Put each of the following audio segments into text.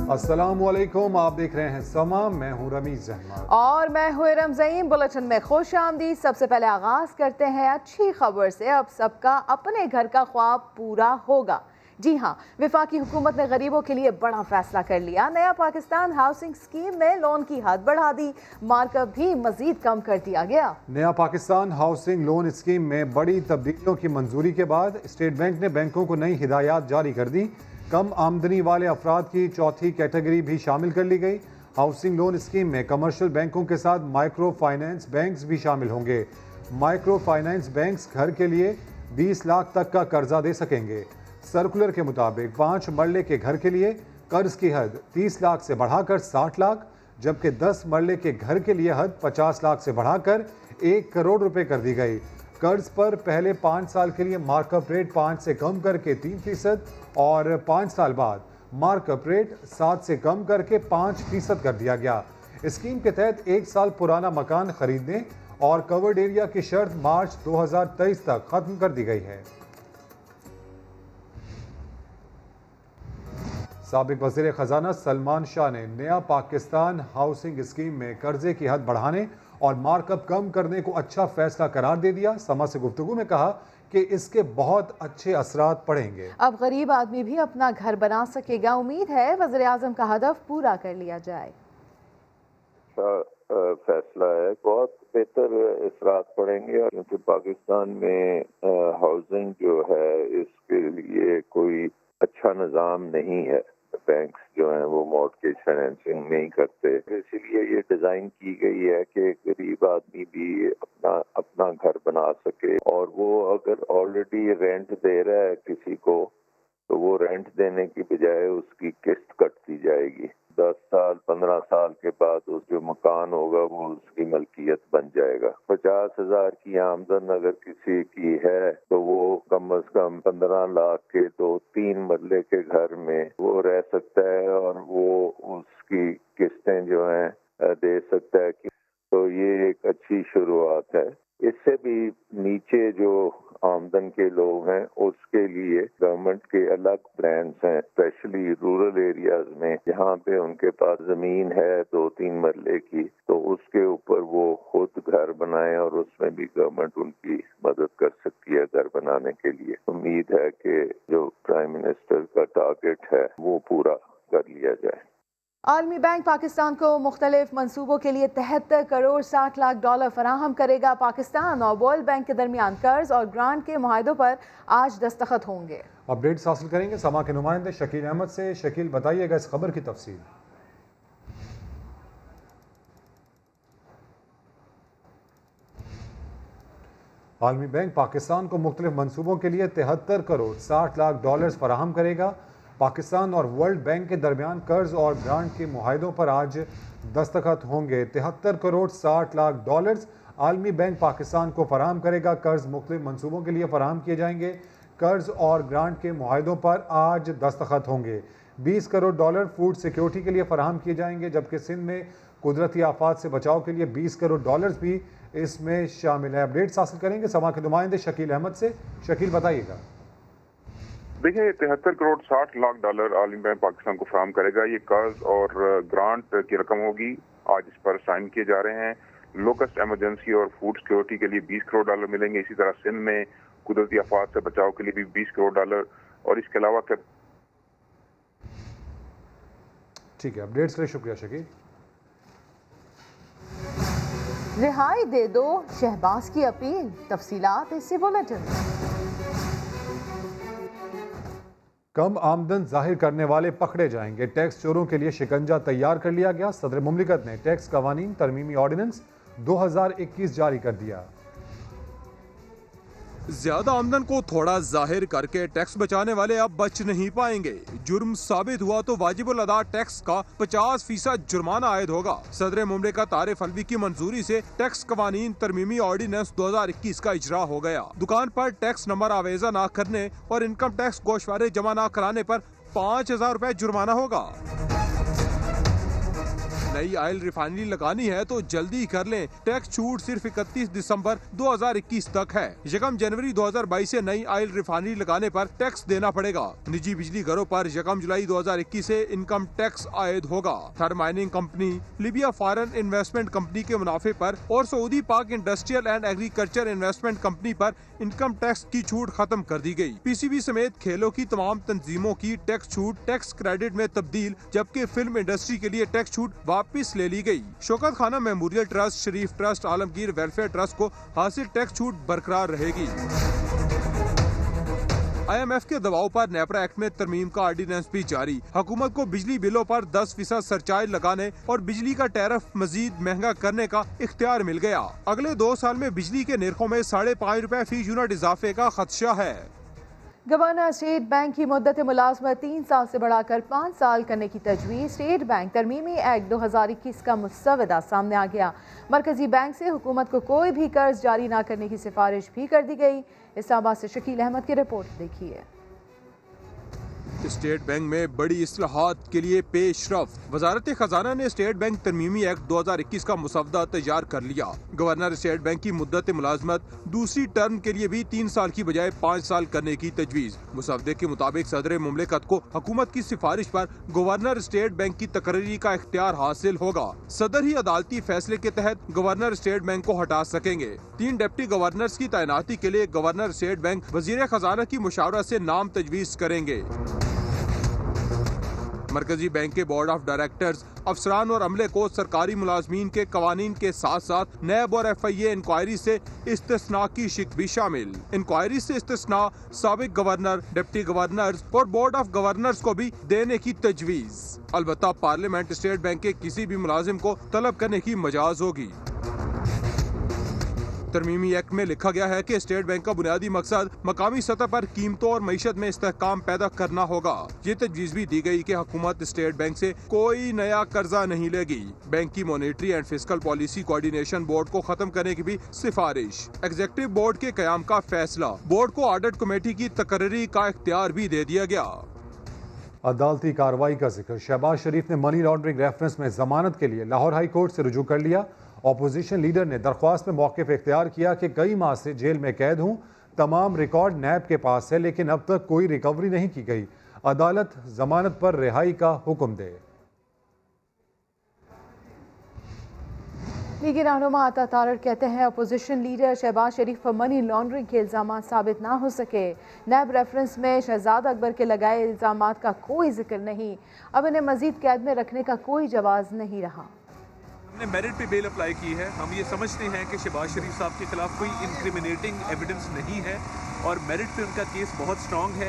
अस्सलाम वालेकुम, आप देख रहे हैं समा। मैं हूं रमीज अहमद और मैं हूं रमज़ीन। बुलेटिन में खुश आमदीद। सबसे पहले आगाज करते हैं अच्छी खबर से। अब सबका अपने घर का ख्वाब पूरा होगा। जी हां, वफाकी हुकूमत ने गरीबों के लिए बड़ा फैसला कर लिया। नया पाकिस्तान हाउसिंग स्कीम में लोन की हद बढ़ा दी, मार्कअप भी मजीद कम कर दिया गया। नया पाकिस्तान हाउसिंग लोन स्कीम में बड़ी तब्दीलियों की मंजूरी के बाद स्टेट बैंक ने बैंकों को नई हिदायत जारी कर दी। कम आमदनी वाले अफराद की चौथी कैटेगरी भी शामिल कर ली गई। हाउसिंग लोन स्कीम में कमर्शियल बैंकों के साथ माइक्रो फाइनेंस बैंक्स भी शामिल होंगे। माइक्रो फाइनेंस बैंक्स घर के लिए 20 लाख तक का कर्जा दे सकेंगे। सर्कुलर के मुताबिक 5 मरले के घर के लिए कर्ज की हद 30 लाख से बढ़ाकर 60 लाख, जबकि 10 मरले के घर के लिए हद 50 लाख से बढ़ाकर 1 करोड़ रुपए कर दी गई। कर्ज पर पहले 5 साल के लिए मार्कअप रेट 5 से कम करके 3% और 5 साल बाद मार्कअप रेट 7 से कम करके 5% कर दिया गया। स्कीम के तहत 1 साल पुराना मकान खरीदने और कवर्ड एरिया की शर्त मार्च 2023 तक खत्म कर दी गई है। साबिक वज़ीर ख़जाना सलमान शाह ने नया पाकिस्तान हाउसिंग स्कीम में कर्जे की हद बढ़ाने और मार्कअप कम करने को अच्छा फैसला करार दे दिया। समा से गुफ्तगू में कहा कि इसके बहुत अच्छे असरात पड़ेंगे। अब गरीब आदमी भी अपना घर बना सकेगा। उम्मीद है वज़ीर आज़म का हदफ पूरा कर लिया जाए। फैसला है, बहुत बेहतर असरात पड़ेंगे, क्योंकि पाकिस्तान में हाउसिंग जो है इसके लिए कोई अच्छा निज़ाम नहीं है। बैंक्स जो हैं वो मॉर्टगेज फाइनेंसिंग नहीं करते, इसीलिए ये डिज़ाइन की गई है कि गरीब आदमी भी अपना घर बना सके। और वो अगर ऑलरेडी रेंट दे रहा है किसी को, तो वो रेंट देने की बजाय उसकी किस्त कट दी जाएगी। 10 साल 15 साल के बाद उस जो मकान होगा वो उसकी मलकियत बन जाएगा। 50,000 की आमदन अगर किसी की है तो वो कम से कम 15 लाख के 2-3 मरले के घर में वो रह सकता है और वो उसकी किस्तें जो हैं दे सकता है। तो ये एक अच्छी शुरुआत है। इससे भी नीचे जो आमदन के लोग हैं उसके लिए गवर्नमेंट के अलग प्लान्स हैं, स्पेशली रूरल एरियाज में जहाँ पे उनके पास जमीन है 2-3 मरले की, तो उसके ऊपर वो खुद घर बनाएं और उसमें भी गवर्नमेंट उनकी मदद कर सकती है घर बनाने के लिए। उम्मीद है कि जो प्राइम मिनिस्टर का टारगेट है वो पूरा कर लिया जाए। आलमी बैंक पाकिस्तान को मुख्तलिफ मंसूबों के लिए 73 करोड़ 60 लाख डॉलर फराहम करेगा। पाकिस्तान और वर्ल्ड बैंक के दरमियान कर्ज और ग्रांट के मुआहदों पर आज दस्तखत होंगे। अपडेट्स हासिल करेंगे समा के नुमाइंदे शकील अहमद से। शकील, बताइएगा इस खबर की तफसील। आलमी बैंक पाकिस्तान को मुख्तलिफ मंसूबों के लिए 73 करोड़ 60 लाख डॉलर फराहम करेगा। पाकिस्तान और वर्ल्ड बैंक के दरमियान कर्ज और ग्रांट के मुआहदों पर आज दस्तखत होंगे। 73 करोड़ 60 लाख डॉलर आलमी बैंक पाकिस्तान को फराहम करेगा। कर्ज मुख्तलिफ मंसूबों के लिए फराहम किए जाएंगे। कर्ज और ग्रांट के मुआहदों पर आज दस्तखत होंगे। 20 करोड़ डॉलर फूड सिक्योरिटी के लिए फराहम किए जाएंगे, जबकि सिंध में कुदरती आफात से बचाव के लिए 20 करोड़ डॉलर भी इसमें शामिल है। अपडेट्स हासिल करेंगे समा के नुमाइंदे शकील अहमद से। शकील, बताइएगा। देखिए, 73 करोड़ 60 लाख डॉलर आलमी बैंक पाकिस्तान को फराहम करेगा। ये कर्ज और ग्रांट की रकम होगी। आज इस पर साइन किए जा रहे हैं। लोकस्ट एमरजेंसी और फूड सिक्योरिटी के लिए 20 करोड़ डॉलर मिलेंगे। इसी तरह सिंध में कुदरती आफात से बचाव के लिए भी 20 करोड़ डॉलर, और इसके अलावा ठीक है, अपडेट्स के लिए शुक्रिया शकील। रिहाई दे दो, शहबाज की अपील। तफसीलात इसी बुलेटिन में। कम आमदन जाहिर करने वाले पकड़े जाएंगे। टैक्स चोरों के लिए शिकंजा तैयार कर लिया गया। सदर मुमलिकत ने टैक्स कवानीन तरमीमी ऑर्डिनेंस 2021 जारी कर दिया। ज्यादा आमदन को थोड़ा जाहिर करके टैक्स बचाने वाले अब बच नहीं पाएंगे। जुर्म साबित हुआ तो वाजिबुल अदा टैक्स का 50% जुर्माना आयद होगा। सदर मुमलिकत आरिफ अलवी की मंजूरी से टैक्स कवानीन तरमीमी ऑर्डिनेंस 2021 का इजरा हो गया। दुकान पर टैक्स नंबर आवेजा न करने और इनकम टैक्स गोशवारे जमा न कराने पर 5,000 रुपए जुर्माना होगा। नई ऑयल रिफाइनरी लगानी है तो जल्दी कर लें। टैक्स छूट सिर्फ 31 दिसंबर 2021 तक है। 1 जनवरी 2022 से नई ऑयल रिफाइनरी लगाने पर टैक्स देना पड़ेगा। निजी बिजली घरों पर 1 जुलाई 2021 से इनकम टैक्स आयद होगा। Third mining company, Libya foreign investment company के मुनाफे पर और सऊदी पाक industrial and agriculture investment company पर इनकम टैक्स की छूट खत्म कर दी गई। पीसीबी समेत खेलों की तमाम तंजीमों की टैक्स छूट टैक्स क्रेडिट में तब्दील, जबकि फिल्म इंडस्ट्री के लिए टैक्स छूट वापस ले ली गई। शौकत खाना मेमोरियल ट्रस्ट, शरीफ ट्रस्ट, आलमगीर वेलफेयर ट्रस्ट को हासिल टैक्स छूट बरकरार रहेगी। IMF के दबाव पर नेपरा एक्ट में तरमीम का ऑर्डिनेंस भी जारी। हुकूमत को बिजली बिलों पर 10% सरचार्ज लगाने और बिजली का टैरिफ मजीद महंगा करने का इख्तियार मिल गया। अगले 2 साल में बिजली के निर्खों में 5.5 रुपए फी यूनिट इजाफे का खदशा है। गवर्नर स्टेट बैंक की मुद्दत मुलाजमत 3 साल से बढ़ाकर 5 साल करने की तजवीज़। स्टेट बैंक तरमीमी एक्ट 2021 का मुसवदा सामने आ गया। मरकजी बैंक से हुकूमत को कोई भी कर्ज जारी न करने की सिफारिश भी कर दी गई। इस्लामाबाद से शकील अहमद की रिपोर्ट देखिए। स्टेट बैंक में बड़ी इस्लाहात के लिए पेशरफ्त। वजारत खजाना ने स्टेट बैंक तरमीमी एक्ट 2021 का मुसवदा तैयार कर लिया। गवर्नर स्टेट बैंक की मुद्दत मुलाजमत दूसरी टर्म के लिए भी 3 साल की बजाय 5 साल करने की तजवीज़। मुसवदे के मुताबिक सदर मुमलिकत को हुकूमत की सिफारिश पर गवर्नर स्टेट बैंक की तकर्री का इख्तियार हासिल होगा। सदर ही अदालती फैसले के तहत गवर्नर स्टेट बैंक को हटा सकेंगे। 3 डिप्टी गवर्नर्स की तैनाती के लिए गवर्नर स्टेट बैंक वजीर खजाना की मुशावरा से नाम तजवीज़ करेंगे। मरकजी बैंक के बोर्ड ऑफ डायरेक्टर्स, अफसरान और अमले को सरकारी मुलाजमीन के कवानीन के साथ साथ नैब और FIA इंक्वायरी से इस्तिस्ना की शिक भी शामिल। इंक्वायरी से इस्तिस्ना साबिक गवर्नर, डिप्टी गवर्नर्स और बोर्ड ऑफ गवर्नर्स को भी देने की तजवीज़। अलबत्ता पार्लियामेंट स्टेट बैंक के किसी भी मुलाजिम को तलब करने की मजाज होगी। तरमीमी एक्ट में लिखा गया है कि स्टेट बैंक का बुनियादी मकसद मकामी सतह पर कीमतों और मईशत में इस्तेहकाम पैदा करना होगा। ये तजवीज़ भी दी गई कि हुकूमत स्टेट बैंक से कोई नया कर्जा नहीं लेगी। बैंक की monetary and fiscal policy coordination board को खत्म करने की भी सिफारिश। एग्जीक्यूटिव बोर्ड के कयाम का फैसला। बोर्ड को ऑडिट कमेटी की तकर्री का इख्तियार भी दे दिया गया। अदालती कार्रवाई का जिक्र। शहबाज शरीफ ने मनी लॉन्ड्रिंग रेफरेंस में जमानत के लिए लाहौर हाई कोर्ट से रुजू कर लिया। अपोजिशन लीडर ने दरख्वास्त में मौक़िफ़ इख्तियार किया कि कई माह से जेल में कैद हूँ, तमाम रिकॉर्ड नैब के पास है, लेकिन अब तक कोई रिकवरी नहीं की गई। अदालत जमानत पर रिहाई का हुक्म दे। लीगी रहनुमा अता तारड़ कहते हैं अपोजिशन लीडर शहबाज शरीफ पर मनी लॉन्ड्रिंग के इल्ज़ाम साबित ना हो सके। नैब रेफरेंस में शहजाद अकबर के लगाए इल्ज़ाम का कोई जिक्र नहीं। अब इन्हें मजीद कैद में रखने का कोई जवाज़ नहीं रहा। हमने मेरिट पे बेल अप्लाई की है। हम ये समझते हैं कि शहबाज शरीफ साहब के खिलाफ कोई इंक्रिमिनेटिंग एविडेंस नहीं है और मेरिट पे उनका केस बहुत स्ट्रॉन्ग है।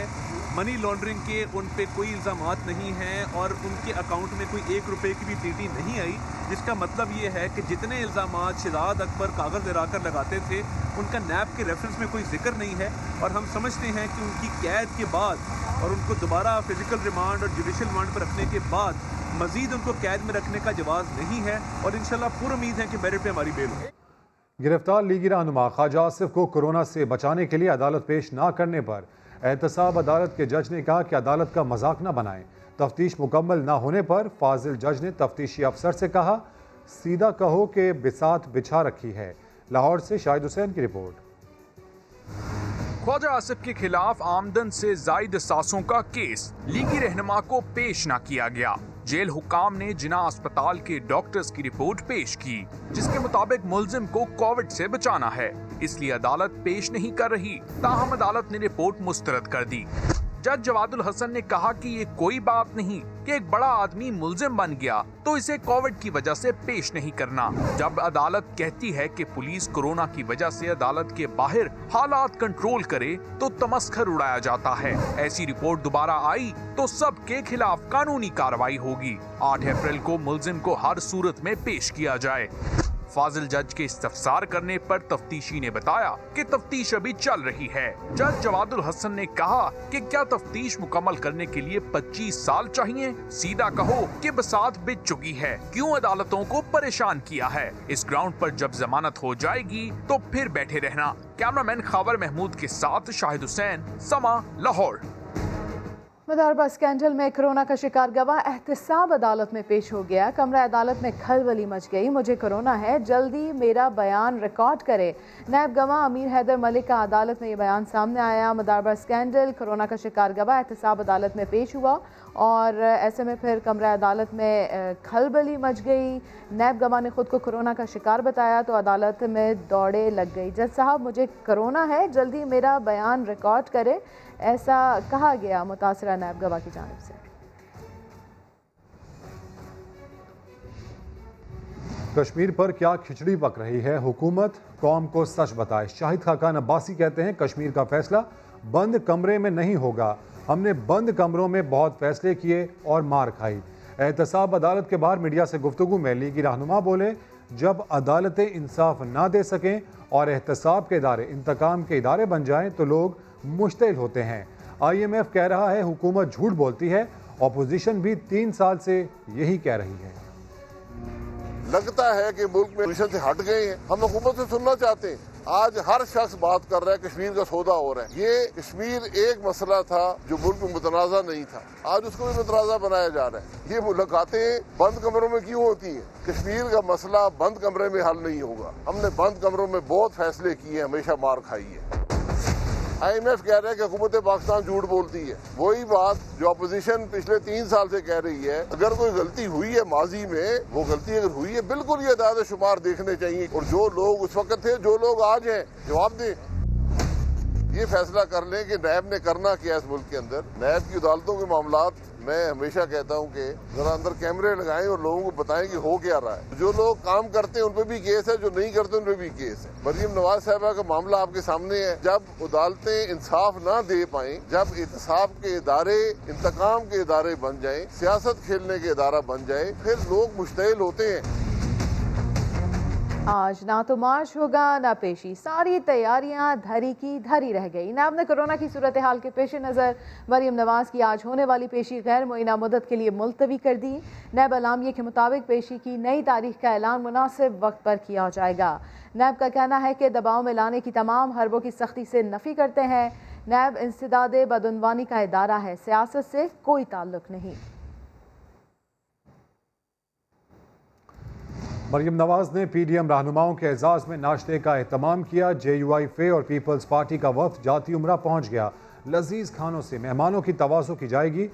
मनी लॉन्ड्रिंग के उन पे कोई इल्ज़ामात नहीं हैं और उनके अकाउंट में कोई 1 रुपए की भी डीटी नहीं आई, जिसका मतलब ये है कि जितने इल्ज़ामात शहजाद अकबर कागज़ लगा कर लगाते थे उनका नैब के रेफरेंस में कोई जिक्र नहीं है। और हम समझते हैं कि उनकी कैद के बाद और उनको दोबारा फिजिकल रिमांड और जुडिशल रिमांड पर रखने के बाद मजीद उनको कैद में रखने का जवाब नहीं है और इंशाल्लाह पूरी उम्मीद है कि मेरिट पे हमारी बेल होगी। गिरफ्तार लीगी रहनुमा ख्वाजा आसिफ को कोरोना से बचाने के लिए अदालत पेश न करने पर एहतसाब अदालत के जज ने कहा कि अदालत का मजाक न बनाएं। तफ्तीश मुकम्मल न होने पर फाजिल जज ने तफ्तीशी अफसर से कहा, सीधा कहो कि बिसात बिछा रखी है। लाहौर से शाहिद हुसैन की रिपोर्ट। ख्वाजा आसिफ के खिलाफ आमदन से जायद सासों का केस, लीगी रहनुमा को पेश न किया गया। जेल हुकाम ने जिना अस्पताल के डॉक्टर्स की रिपोर्ट पेश की, जिसके मुताबिक मुल्जिम को कोविड से बचाना है, इसलिए अदालत पेश नहीं कर रही। ताहम अदालत ने रिपोर्ट मुस्तरद कर दी। जज जवादुल हसन ने कहा कि ये कोई बात नहीं कि एक बड़ा आदमी मुल्जिम बन गया तो इसे कोविड की वजह से पेश नहीं करना। जब अदालत कहती है कि पुलिस कोरोना की वजह से अदालत के बाहर हालात कंट्रोल करे तो तमस्खर उड़ाया जाता है। ऐसी रिपोर्ट दोबारा आई तो सबके खिलाफ कानूनी कार्रवाई होगी। 8 अप्रैल को मुल्जिम को हर सूरत में पेश किया जाए। फाजिल जज के इस्तफसार करने पर तफ्तीशी ने बताया कि तफ्तीश अभी चल रही है। जज जवादुल हसन ने कहा कि क्या तफ्तीश मुकम्मल करने के लिए 25 साल चाहिए? सीधा कहो कि बसात बिछ चुकी है, क्यों अदालतों को परेशान किया है? इस ग्राउंड पर जब जमानत हो जाएगी तो फिर बैठे रहना। कैमरामैन खावर महमूद के साथ शाहिद हुसैन, समा, लाहौर। मदारबा स्कैंडल में कोरोना का शिकार गवाह एहतसाब अदालत में पेश हो गया। कमरा अदालत में खलबली मच गई। मुझे कोरोना है, जल्दी मेरा बयान रिकॉर्ड करे। नायब गवाह अमीर हैदर मलिक का अदालत में ये बयान सामने आया। मदारबा स्कैंडल, कोरोना का शिकार गवाह एहतसाब अदालत में पेश हुआ और ऐसे में फिर कमरा अदालत में खलबली मच गई। नायब गवाह ने खुद को कोरोना का शिकार बताया तो अदालत में दौड़े लग गई। जज साहब, मुझे कोरोना है, जल्दी मेरा बयान रिकॉर्ड करे, ऐसा कहा गया मुतासरा नायब गवाह की जानिब से। कश्मीर पर क्या खिचड़ी पक रही है, हुकूमत कौम को सच बताए। शाहिद खाकान अब्बासी कहते हैं कश्मीर का फैसला बंद कमरे में नहीं होगा। हमने बंद कमरों में बहुत फैसले किए और मार खाई। एहतसाब अदालत के बाहर मीडिया से गुफ्तगू में लीगी रहनुमा बोले, जब अदालतें इंसाफ ना दे सकें और एहतसाब के इदारे इंतकाम के इदारे बन जाएं तो लोग मुश्तिल होते हैं। IMF कह रहा है हुकूमत झूठ बोलती है। अपोजिशन भी 3 साल से यही कह रही है। लगता है कि मुल्क में पोजीशन से हट गए हैं। हम हुकूमत से सुनना चाहते हैं। आज हर शख्स बात कर रहा है कश्मीर का सौदा हो रहा है। ये कश्मीर एक मसला था जो मुल्क में मुतनाज़ा नहीं था, आज उसको भी मुतनाज़ा बनाया जा रहा है। ये मुलाकातें बंद कमरों में क्यों होती हैं? कश्मीर का मसला बंद कमरे में हल नहीं होगा। हमने बंद कमरों में बहुत फैसले किए, हमेशा मार खाई है। IMF कह रहा है कि हुकूमत पाकिस्तान झूठ बोलती है। वही बात जो अपोजिशन पिछले 3 साल से कह रही है। अगर कोई गलती हुई है माजी में, वो गलती अगर हुई है, बिल्कुल ये दायरे शुमार देखने चाहिए। और जो लोग उस वक्त थे, जो लोग आज हैं, जवाब दें। ये फैसला कर लें कि नैब ने करना क्या है इस मुल्क के अंदर। नैब की अदालतों के मामलात मैं हमेशा कहता हूँ कि जरा अंदर कैमरे लगाएं और लोगों को बताएं कि हो क्या रहा है। जो लोग काम करते हैं उन पे भी केस है, जो नहीं करते उन पे भी केस है। मरियम नवाज साहिबा का मामला आपके सामने है। जब अदालतें इंसाफ ना दे पाएं, जब एहतसाब के इदारे इंतकाम के इदारे बन जाएं, सियासत खेलने के इदारा बन जाए, फिर लोग मुश्तिल होते हैं। आज ना तो मार्च होगा ना पेशी, सारी तैयारियां धरी की धरी रह गई। नायब ने कोरोना की सूरत हाल के पेश नज़र मरियम नवाज की आज होने वाली पेशी गैर मुइना मुद्दत के लिए मुलतवी कर दी। नायब अलामिया के मुताबिक पेशी की नई तारीख का ऐलान मुनासिब वक्त पर किया जाएगा। नायब का कहना है कि दबाव में लाने की तमाम हरबों की सख्ती से नफ़ी करते हैं। नायब इंसदादे बदउनवानी का इदारा है, सियासत से कोई ताल्लुक नहीं। मरियम नवाज ने PDM रहनुमाओं के एजाज में नाश्ते का एहतमाम किया। JUI फे और पीपल्स पार्टी का वफ्द जाती उम्रा पहुंच गया। लजीज खानों से मेहमानों की तवाज़ो की जाएगी।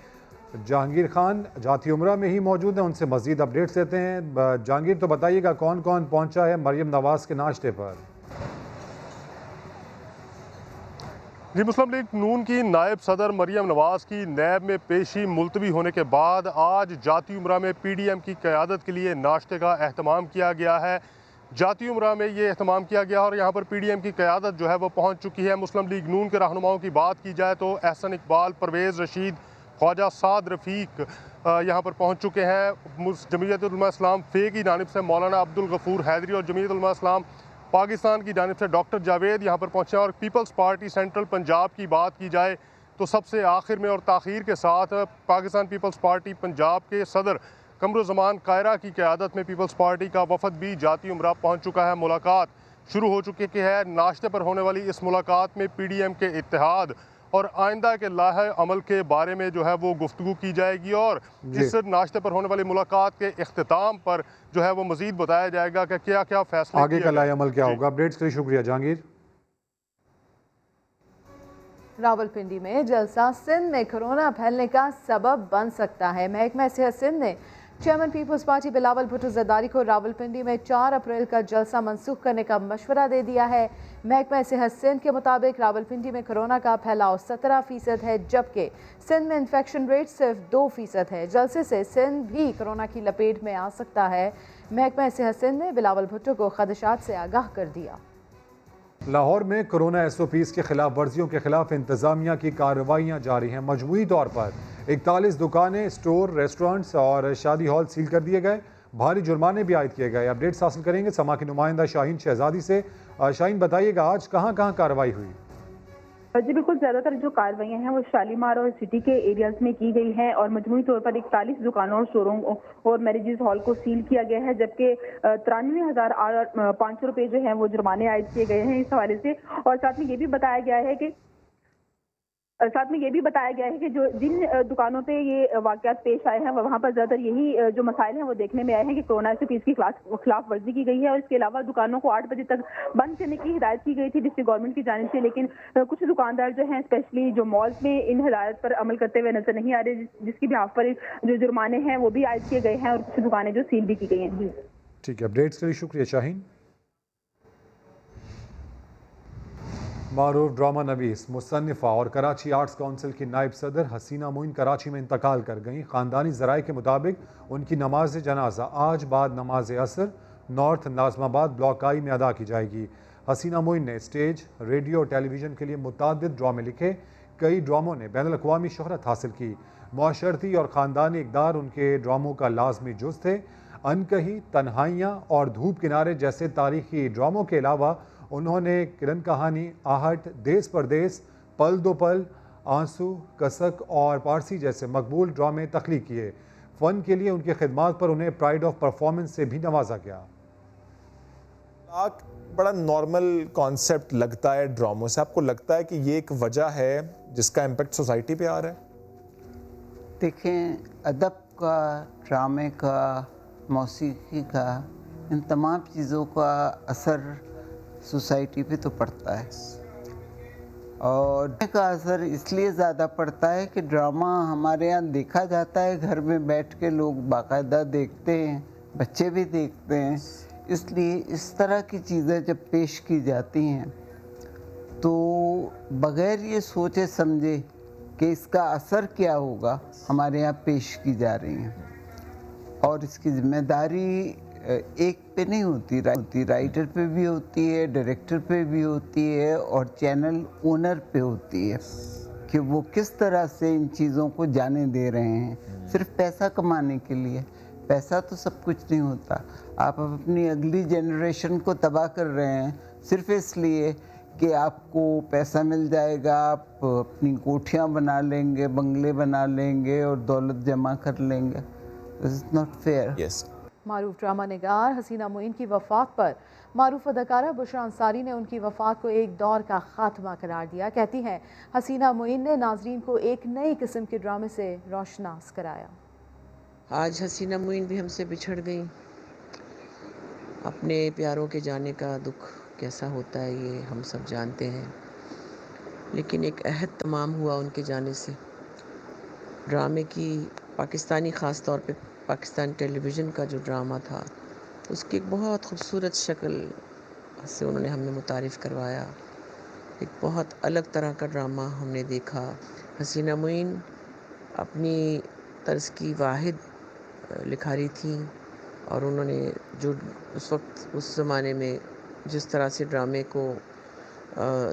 जहांगीर खान जाती उम्रा में ही मौजूद हैं, उनसे मजीद अपडेट्स देते हैं। जहांगीर, तो बताइएगा कौन कौन पहुंचा है मरियम नवाज के नाश्ते पर? जी, मुस्लिम लीग नून की नायब सदर मरियम नवाज की नैब में पेशी मुलतवी होने के बाद आज जाती उम्रा में PDM की क़यादत के लिए नाश्ते का अहतमाम किया गया है। जाती उम्रा में ये अहतमाम किया गया और यहाँ पर PDM की क़यादत जो है वो पहुँच चुकी है। मुस्लिम लीग नून के रहनुमाओं की बात की जाए तो एहसन इकबाल, परवेज़ रशीद, ख्वाजा साद रफ़ीक यहाँ पर पहुँच चुके हैं। जमीयत उलमा इस्लाम फे की जानिब से मौलाना अब्दुल गफूर हैदरी और जमीयत उलमा इस्लाम पाकिस्तान की जानिब से डॉक्टर जावेद यहाँ पर पहुँचे। और पीपल्स पार्टी सेंट्रल पंजाब की बात की जाए तो सबसे आखिर में और ताख़ीर के साथ पाकिस्तान पीपल्स पार्टी पंजाब के सदर कमरुज़्ज़मान कायरा की क़यादत में पीपल्स पार्टी का वफ़द भी जाती उम्रा पहुँच चुका है। मुलाकात शुरू हो चुकी है। नाश्ते पर होने वाली इस मुलाकात में PDM के इत्तेहाद और आइंदा के लाहे अमल के बारे में जो है वो गुफ्तगू की जाएगी और इस नाश्ते पर होने वाली मुलाकात के इख्तिताम पर जो है वो मजीद बताया जाएगा कि क्या क्या फैसले आगे का लाहे अमल क्या होगा। अपडेट्स के लिए शुक्रिया जहांगीर। रावलपिंडी में जलसा सिंध में कोरोना फैलने का सबब बन सकता है। महकमा सेहत सिंध ने chairman peoples party Bilawal Bhutto Zardari को रावलपिंडी में 4 अप्रैल का जलसा मंसूख करने का मशवरा दे दिया है। महकमा सेहत सिंध के मुताबिक रावलपिंडी में कोरोना का फैलाव 17% है, जबकि सिंध में इन्फेक्शन रेट सिर्फ 2% है। जलसे से सिंध भी कोरोना की लपेट में आ सकता है। महकमा सेहत सिंध ने बिलावल भुट्टो को खदशात से आगाह कर दिया। लाहौर में कोरोना SOPs के खिलाफ वर्जियों के खिलाफ इंतजामिया की कार्रवाइयाँ जारी हैं। मजमूई तौर पर 41 दुकानें, स्टोर, रेस्टोरेंट्स और शादी हॉल सील कर दिए गए। भारी जुर्माने भी आयद किए गए। अपडेट्स हासिल करेंगे समा की नुमाइंदा शाहीन शहजादी से। शाहीन, बताइएगा आज कहाँ कहाँ कार्रवाई हुई? जी बिल्कुल, ज़्यादातर जो कार्रवाइयाँ हैं वो शालीमार और सिटी के एरियाज में की गई हैं और मजमूई तौर पर 41 दुकानों और स्टोरों और मैरिजेस हॉल को सील किया गया है, जबकि 93,500 रुपये जो हैं वो जुर्माने आयद किए गए हैं इस हवाले से। और साथ में ये भी बताया गया है कि साथ में ये भी बताया गया है कि जो जिन दुकानों पे ये वाकयात पेश आए हैं वहाँ पर ज़्यादातर यही जो मसाइल हैं वो देखने में आए हैं कि कोरोना SOPs की खिलाफ वर्जी की गई है, और इसके अलावा दुकानों को 8 बजे तक बंद करने की हिदायत की गई थी डिस्ट्रिक्ट गवर्नमेंट की जानिब से, लेकिन कुछ दुकानदार जो हैं स्पेशली जो मॉल्स में इन हिदायत पर अमल करते हुए नजर नहीं आ रहे, जिसकी बिहाफ पर जो जुर्माने हैं वो भी आयद किए गए हैं और कुछ दुकानें जो सील भी की गई हैं। जी ठीक है, अपडेट्स के लिए शुक्रिया शाहीन। मारूफ ड्रामा नवीस, मुसन्निफ़ा और कराची आर्ट्स काउंसिल की नायब सदर हसीना मोइन कराची में इंतकाल कर गईं। ख़ानदानी ज़राए के मुताबिक उनकी नमाज जनाजा आज बाद नमाज असर नॉर्थ नाज़माबाद ब्लॉक आई में अदा की जाएगी। हसीना मोइन ने स्टेज, रेडियो और टेलीविज़न के लिए मुतअद्दिद ड्रामे लिखे। कई ड्रामों ने बैनुल अक़वामी शोहरत हासिल की। मुआशरती और ख़ानदानी इक़दार उनके ड्रामों का लाजमी जुज़ थे। अनकही, तन्हाइयाँ और धूप किनारे जैसे तारीख़ी ड्रामों के अलावा उन्होंने किरण कहानी, आहट, देश परदेस, पल दो पल, आंसू, कसक और पारसी जैसे मकबूल ड्रामे तख्लीक किए। फ़न के लिए उनकी खिदमात पर उन्हें प्राइड ऑफ परफॉर्मेंस से भी नवाजा गया। बड़ा नॉर्मल कॉन्सेप्ट लगता है ड्रामों से, आपको लगता है कि ये एक वजह है जिसका इम्पेक्ट सोसाइटी पे आ रहा है? देखें, अदब का, ड्रामे का, मौसीकी का, इन तमाम चीज़ों का असर सोसाइटी पे तो पड़ता है, और का असर इसलिए ज़्यादा पड़ता है कि ड्रामा हमारे यहाँ देखा जाता है, घर में बैठ के लोग बाकायदा देखते हैं, बच्चे भी देखते हैं। इसलिए इस तरह की चीज़ें जब पेश की जाती हैं तो बग़ैर ये सोचे समझे कि इसका असर क्या होगा हमारे यहाँ पेश की जा रही हैं, और इसकी ज़िम्मेदारी एक पे नहीं होती, राइटर पे भी होती है, डायरेक्टर पे भी होती है, और चैनल ओनर पे होती है कि वो किस तरह से इन चीज़ों को जाने दे रहे हैं। सिर्फ पैसा कमाने के लिए, पैसा तो सब कुछ नहीं होता। आप अपनी अगली जनरेशन को तबाह कर रहे हैं सिर्फ इसलिए कि आपको पैसा मिल जाएगा, आप अपनी कोठियाँ बना लेंगे, बंगले बना लेंगे और दौलत जमा कर लेंगे। This is not fair. Yes. मारूफ ड्रामा निगार हसीना मोइन की वफ़ात पर मारूफ अदाकारा बुशरा अंसारी ने उनकी वफ़ात को एक दौर का खात्मा करार दिया। कहती हैं, हसीना मोइन ने नाजरीन को एक नई किस्म के ड्रामे से रोशनास कराया। आज हसीना मोइन भी हमसे बिछड़ गई। अपने प्यारों के जाने का दुख कैसा होता है ये हम सब जानते हैं, लेकिन एक अहद तमाम हुआ उनके जाने से। ड्रामे की पाकिस्तानी ख़ास तौर पे पाकिस्तान टेलीविज़न का जो ड्रामा था उसकी एक बहुत खूबसूरत शक्ल से उन्होंने हमें मुतारिफ़ करवाया। एक बहुत अलग तरह का ड्रामा हमने देखा। हसीना मोइन अपनी तर्ज की वाहिद लिखारी थी, और उन्होंने जो उस वक्त उस ज़माने में जिस तरह से ड्रामे को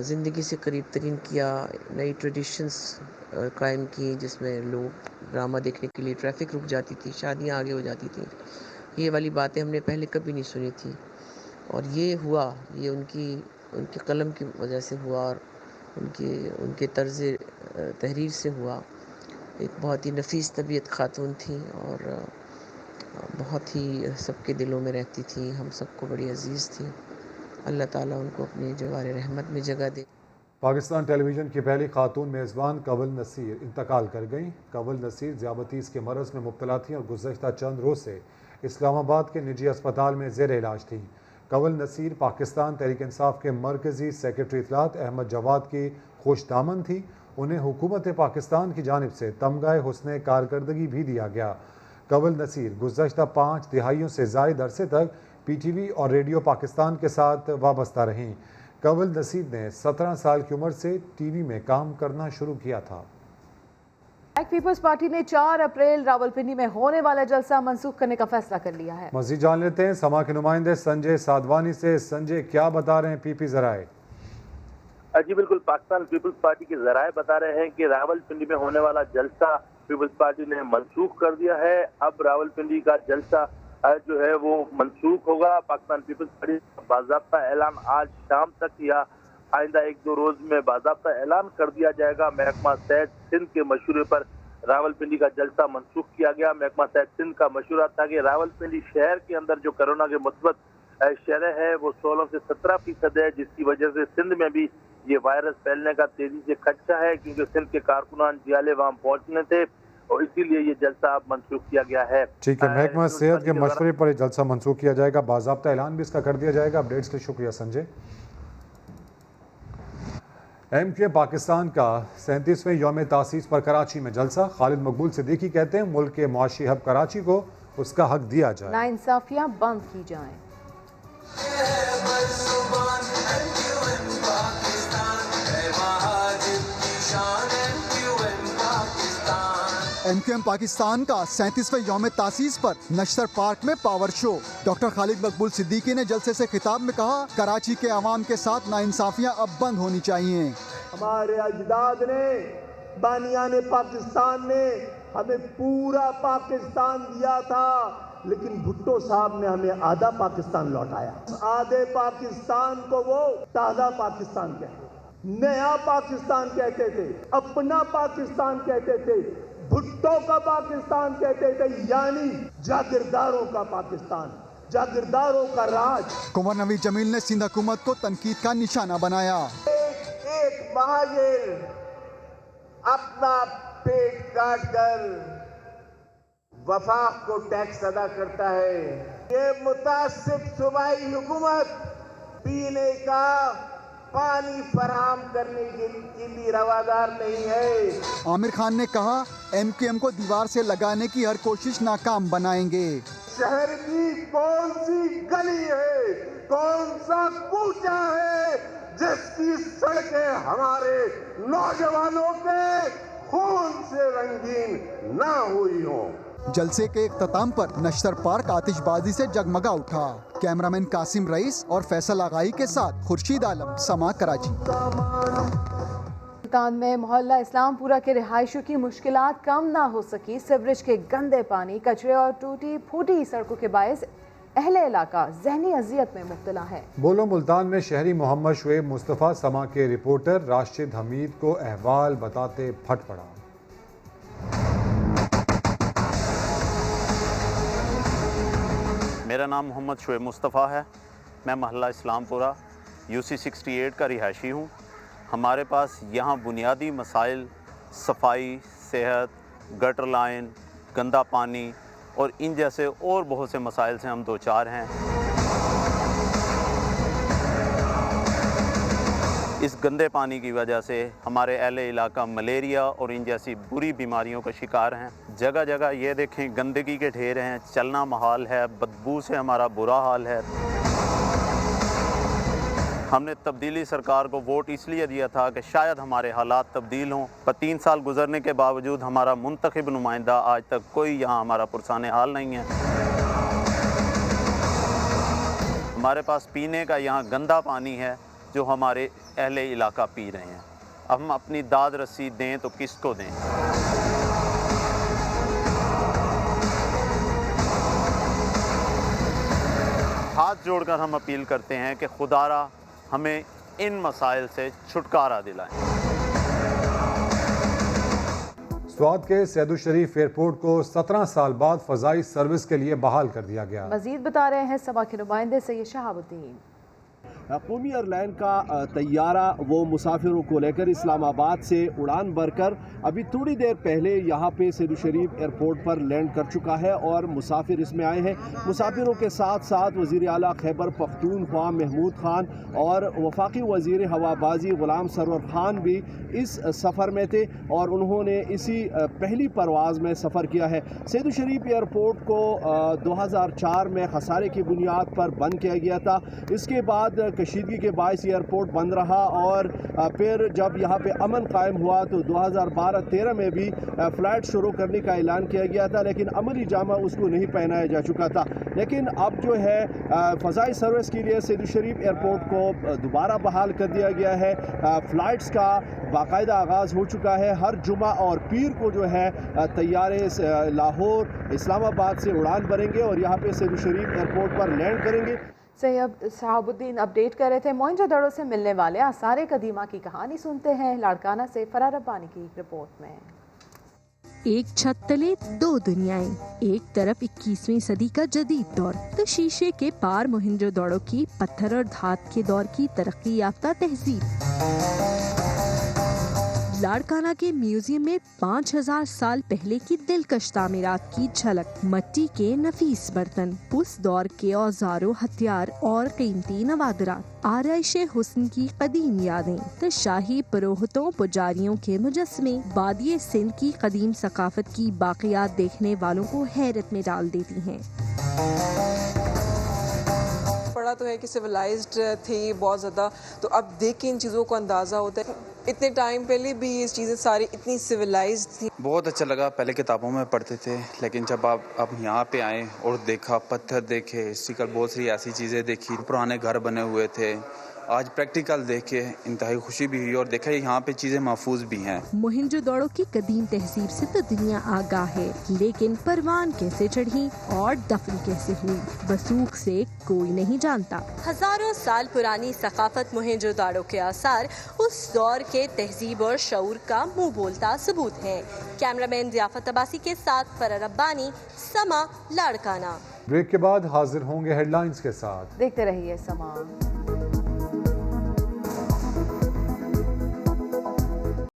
ज़िंदगी से करीब तरीन किया, नई ट्रेडिशंस कायम की, जिसमें लोग ड्रामा देखने के लिए ट्रैफिक रुक जाती थी, शादियां आगे हो जाती थी। ये वाली बातें हमने पहले कभी नहीं सुनी थी, और ये हुआ, ये उनकी कलम की वजह से हुआ और उनके तर्ज़ तहरीर से हुआ। एक बहुत ही नफीस तबीयत खातून थी और बहुत ही सबके दिलों में रहती थी, हम सबको बड़ी अजीज़ थी। अल्लाह ताला उनको अपनी जवार रहमत में जगह दे। पाकिस्तान टेलीविज़न की पहली खातून मेज़बान कंवल नसीर इंतकाल कर गईं। कंवल नसीर ज़ियाबतीस के मरज़ में मुब्तला थीं और गुज़श्ता चंद रोज़ से इस्लामाबाद के निजी अस्पताल में ज़ेर इलाज थीं। कंवल नसीर पाकिस्तान तहरीक इंसाफ के मरकज़ी सेक्रेटरी इत्तलात अहमद जवाद की खुश दामन थी। उन्हें हुकूमत पाकिस्तान की जानिब से तमगाए हुस्ने कारकर्दगी भी दिया गया। कंवल नसीर गुज़श्ता 5 दिहाइयों से ज़ायद अरसे तक PTV और रेडियो पाकिस्तान के साथ वाबस्ता रहीं। कंवल नसीर ने 17 साल की उम्र से TV में काम करना शुरू किया था। ब्लैक पीपल्स पार्टी ने 4 अप्रैल रावलपिंडी में होने वाला जलसा मंसूख करने का फैसला कर लिया है। मज़ीद जान लेते हैं समा के नुमाइंदे संजय साधवानी से। संजय, क्या बता रहे हैं PP ज़राए? जी बिल्कुल, पाकिस्तान पीपल्स पार्टी के ज़राए बता रहे हैं कि रावलपिंडी में होने वाला जलसा पीपल्स पार्टी ने मनसूख कर दिया है। अब रावलपिंडी का जलसा जो है वो मनसूख होगा। पाकिस्तान पीपल्स पार्टी का बाज़ाब्ता ऐलान आज शाम तक या आइंदा 1-2 रोज में बाज़ाब्ता ऐलान कर दिया जाएगा। महकमा सेहत सिंध के मशूरे पर रावलपिंडी का जलसा मनसूख किया गया। महकमा सेहत सिंध का मशूरा था कि रावलपिंडी शहर के अंदर जो कोरोना के मुस्बत शरह है वो 16 से 17% है, जिसकी वजह से सिंध में भी یہ وائرس پھیلنے کا تیزی سے خدشہ ہے، کیونکہ سندھ کے کارکنان جیالے وہاں پہنچنے تھے اور اسی لیے یہ جلسہ اب منسوخ کیا گیا ہے۔ ٹھیک ہے، محکمہ صحت کے مشورے پر یہ جلسہ منسوخ کیا جائے گا، باضابطہ اعلان بھی اس کا کر دیا جائے گا۔ اپڈیٹس کے شکریہ Sanjay. M Q M Pakistan کا 37ویں یوم تاسیس پر کراچی میں جلسہ، خالد مقبول صدیقی کہتے ہیں ملک کے معاشی ہب کراچی کو اس کا حق دیا جائے، ناانصافیاں بند کی جائیں۔ ایم کیو ایم پاکستان کا 37ویں یوم تاسیس پر نشتر پارک میں پاور شو۔ ڈاکٹر خالد مقبول صدیقی نے جلسے سے خطاب میں کہا کراچی کے عوام کے ساتھ ناانصافیاں اب بند ہونی چاہیے۔ ہمارے اجداد نے، بانیان پاکستان نے ہمیں پورا پاکستان دیا تھا، لیکن بھٹو صاحب نے ہمیں آدھا پاکستان لوٹایا۔ آدھے پاکستان کو وہ تازہ پاکستان کہتے تھے، نیا پاکستان کہتے تھے، اپنا پاکستان کہتے تھے، بھٹو کا پاکستان کہتے تھے، یعنی جاگیرداروں کا پاکستان، جاگیرداروں کا راج۔ کنور نوید جمیل نے سندھ حکومت کو تنقید کا نشانہ بنایا۔ ایک مہاجر اپنا پیٹ کاٹ کر وفاق کو ٹیکس ادا کرتا ہے، یہ متعصب صوبائی حکومت پینے کا پانی فراہم کرنے کے لیے روادار نہیں ہے۔ عامر خان نے کہا ایم کیو ایم کو دیوار سے لگانے کی ہر کوشش ناکام بنائیں گے۔ شہر کی کون سی گلی ہے، کون سا کوچہ ہے جس کی سڑکیں ہمارے نوجوانوں کے خون سے رنگین نہ ہوئی ہوں۔ جلسے کے اختتام پر نشتر پارک آتش بازی سے جگمگا اٹھا۔ کیمرامین قاسم رئیس اور فیصل آغائی کے ساتھ خورشید عالم، سما کراچی۔ ملتان میں محلہ اسلام پورہ کے رہائشیوں کی مشکلات کم نہ ہو سکی۔ سیوریج کے گندے پانی، کچرے اور ٹوٹی پھوٹی سڑکوں کے باعث اہل علاقہ ذہنی اذیت میں مبتلا ہے۔ بولو ملتان میں شہری محمد شعیب مصطفیٰ، سما کے رپورٹر راشد حمید کو احوال بتاتے پھٹ پڑا۔ میرا نام محمد شعیب مصطفیٰ ہے، میں محلہ اسلام پورہ UC 68 کا رہائشی ہوں۔ ہمارے پاس یہاں بنیادی مسائل صفائی، صحت، گٹر لائن، گندا پانی اور ان جیسے اور بہت سے مسائل سے ہم دوچار ہیں۔ اس گندے پانی کی وجہ سے ہمارے اہل علاقہ ملیریا اور ان جیسی بری بیماریوں کا شکار ہیں۔ جگہ جگہ یہ دیکھیں گندگی کے ڈھیر ہیں، چلنا محال ہے، بدبو سے ہمارا برا حال ہے۔ ہم نے تبدیلی سرکار کو ووٹ اس لیے دیا تھا کہ شاید ہمارے حالات تبدیل ہوں، پر 3 سال گزرنے کے باوجود ہمارا منتخب نمائندہ آج تک کوئی یہاں ہمارا پرسان حال نہیں ہے۔ ہمارے پاس پینے کا یہاں گندا پانی ہے جو ہمارے اہل علاقہ پی رہے ہیں۔ اب ہم اپنی داد رسی دیں تو کس کو دیں؟ ہاتھ جوڑ کر ہم اپیل کرتے ہیں کہ خدا را ہمیں ان مسائل سے چھٹکارا دلائیں۔ سوات کے سید الشریف ایئرپورٹ کو 17 سال بعد فضائی سروس کے لیے بحال کر دیا گیا۔ مزید بتا رہے ہیں سبا کے نمائندے سید شہاب الدین۔ قومی ایئر لائن کا طیارہ وہ مسافروں کو لے کر اسلام آباد سے اڑان بھر کر ابھی تھوڑی دیر پہلے یہاں پہ سید الشریف ایئرپورٹ پر لینڈ کر چکا ہے اور مسافر اس میں آئے ہیں۔ مسافروں کے ساتھ ساتھ وزیر اعلیٰ خیبر پختونخوا محمود خان اور وفاقی وزیر ہوابازی غلام سرور خان بھی اس سفر میں تھے اور انہوں نے اسی پہلی پرواز میں سفر کیا ہے۔ سید الشریف ایئرپورٹ کو 2004 میں خسارے کی بنیاد پر بند کیا گیا تھا۔ اس کے بعد کشیدگی کے باعث ایئرپورٹ بند رہا اور پھر جب یہاں پہ امن قائم ہوا تو 2012-13 میں بھی فلائٹ شروع کرنے کا اعلان کیا گیا تھا، لیکن عملی جامہ اس کو نہیں پہنایا جا چکا تھا۔ لیکن اب جو ہے فضائی سروس کے لیے سید الشریف ایئرپورٹ کو دوبارہ بحال کر دیا گیا ہے۔ فلائٹس کا باقاعدہ آغاز ہو چکا ہے۔ ہر جمعہ اور پیر کو جو ہے طیارے لاہور اسلام آباد سے اڑان بھریں گے اور یہاں پہ سید الشریف ایئرپورٹ پر لینڈ کریں گے۔ سید شہاب الدین اپڈیٹ کر رہے تھے۔ موئنجو دڑو سے ملنے والے آثار قدیمہ کی کہانی سنتے ہیں لاڑکانہ سے فرار ربانی کی رپورٹ میں۔ ایک چھت تلے دو دنیائیں، ایک طرف 21ویں صدی کا جدید دور تو شیشے کے پار موہنجو دڑو کی پتھر اور دھات کے دور کی ترقی یافتہ تہذیب۔ لاڑکانہ کے میوزیم میں 5000 سال پہلے کی دلکش تعمیرات کی جھلک، مٹی کے نفیس برتن، اس دور کے اوزار و ہتھیار اور قیمتی نوادرات، آرائش حسن کی قدیم یادیں تو شاہی پروہتوں پجاریوں کے مجسمے وادی سندھ کی قدیم ثقافت کی باقیات دیکھنے والوں کو حیرت میں ڈال دیتی ہیں۔ پڑھا تو ہے کہ سویلائزڈ تھی بہت زیادہ، تو اب دیکھ کے ان چیزوں کو اندازہ ہوتا ہے اتنے ٹائم پہلے بھی یہ چیزیں ساری اتنی سویلائزڈ تھی۔ بہت اچھا لگا، پہلے کتابوں میں پڑھتے تھے لیکن جب آپ یہاں پہ آئے اور دیکھا، پتھر دیکھے، ہسٹریکل بہت سی ایسی چیزیں دیکھی، پرانے گھر بنے ہوئے تھے، آج پریکٹیکل دیکھے انتہائی خوشی بھی ہوئی اور دیکھا یہاں پہ چیزیں محفوظ بھی ہیں۔ موہنجو دڑو کی قدیم تہذیب سے تو دنیا آگاہ ہے، لیکن پروان کیسے چڑھی اور دفن کیسے ہوئی وثوق سے کوئی نہیں جانتا۔ ہزاروں سال پرانی ثقافت موہنجو دڑو کے آثار اس دور کے تہذیب اور شعور کا منہ بولتا ثبوت ہے۔ کیمرہ مین ضیافت عباسی کے ساتھ فرح ربانی، سما، لاڑکانہ۔ بریک کے بعد حاضر ہوں گے ہیڈ لائنز کے ساتھ، دیکھتے رہیے سما۔